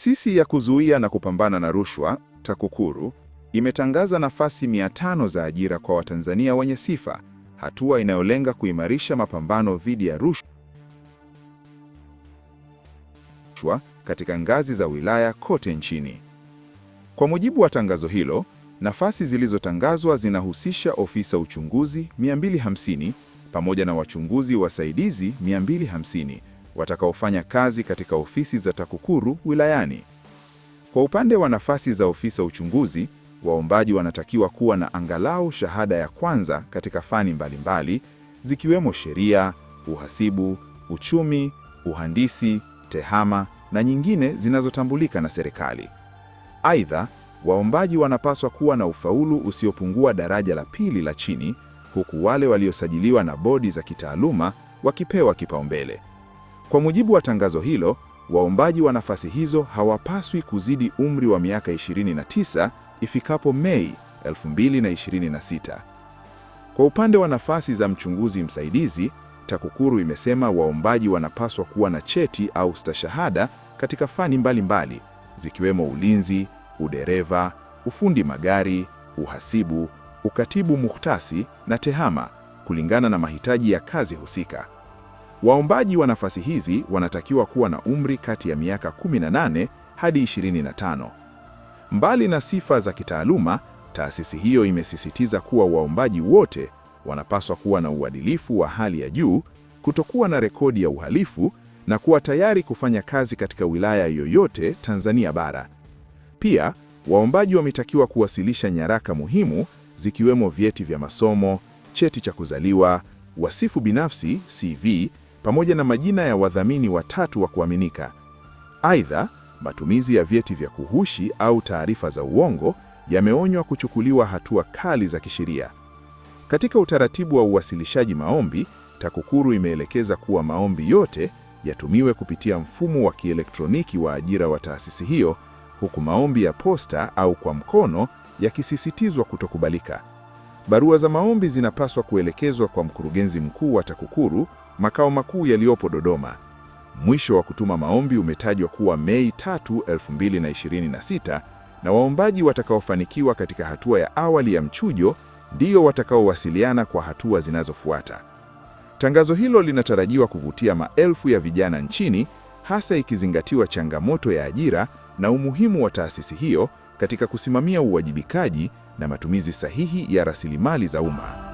Taasisi ya kuzuia na kupambana na rushwa, TAKUKURU, imetangaza nafasi 500 za ajira kwa Watanzania wenye sifa, hatua inayolenga kuimarisha mapambano dhidi ya rushwa katika ngazi za wilaya kote nchini. Kwa mujibu wa tangazo hilo, nafasi zilizotangazwa zinahusisha ofisa uchunguzi 250 pamoja na wachunguzi wasaidizi 250 watakaofanya kazi katika ofisi za TAKUKURU wilayani. Kwa upande wa nafasi za ofisa uchunguzi, waombaji wanatakiwa kuwa na angalau shahada ya kwanza katika fani mbalimbali zikiwemo sheria, uhasibu, uchumi, uhandisi, tehama na nyingine zinazotambulika na serikali. Aidha, waombaji wanapaswa kuwa na ufaulu usiopungua daraja la pili la chini, huku wale waliosajiliwa na bodi za kitaaluma wakipewa kipaumbele. Kwa mujibu wa tangazo hilo, waombaji wa nafasi hizo hawapaswi kuzidi umri wa miaka 29 ifikapo Mei 2026. Kwa upande wa nafasi za mchunguzi msaidizi, TAKUKURU imesema waombaji wanapaswa kuwa na cheti au stashahada katika fani mbalimbali zikiwemo ulinzi, udereva, ufundi magari, uhasibu, ukatibu muhtasi na tehama kulingana na mahitaji ya kazi husika. Waombaji wa nafasi hizi wanatakiwa kuwa na umri kati ya miaka 18 hadi 25. Mbali na sifa za kitaaluma, taasisi hiyo imesisitiza kuwa waombaji wote wanapaswa kuwa na uadilifu wa hali ya juu, kutokuwa na rekodi ya uhalifu na kuwa tayari kufanya kazi katika wilaya yoyote Tanzania bara. Pia, waombaji wametakiwa kuwasilisha nyaraka muhimu zikiwemo vyeti vya masomo, cheti cha kuzaliwa, wasifu binafsi CV, pamoja na majina ya wadhamini watatu wa kuaminika. Aidha, matumizi ya vyeti vya kuhushi au taarifa za uongo yameonywa kuchukuliwa hatua kali za kisheria. Katika utaratibu wa uwasilishaji maombi, TAKUKURU imeelekeza kuwa maombi yote yatumiwe kupitia mfumo wa kielektroniki wa ajira wa taasisi hiyo, huku maombi ya posta au kwa mkono yakisisitizwa kutokubalika. Barua za maombi zinapaswa kuelekezwa kwa mkurugenzi mkuu wa TAKUKURU, makao makuu yaliyopo Dodoma. Mwisho wa kutuma maombi umetajwa kuwa Mei 3, 2026, na waombaji watakaofanikiwa katika hatua ya awali ya mchujo ndio watakaowasiliana kwa hatua zinazofuata. Tangazo hilo linatarajiwa kuvutia maelfu ya vijana nchini, hasa ikizingatiwa changamoto ya ajira na umuhimu wa taasisi hiyo katika kusimamia uwajibikaji na matumizi sahihi ya rasilimali za umma.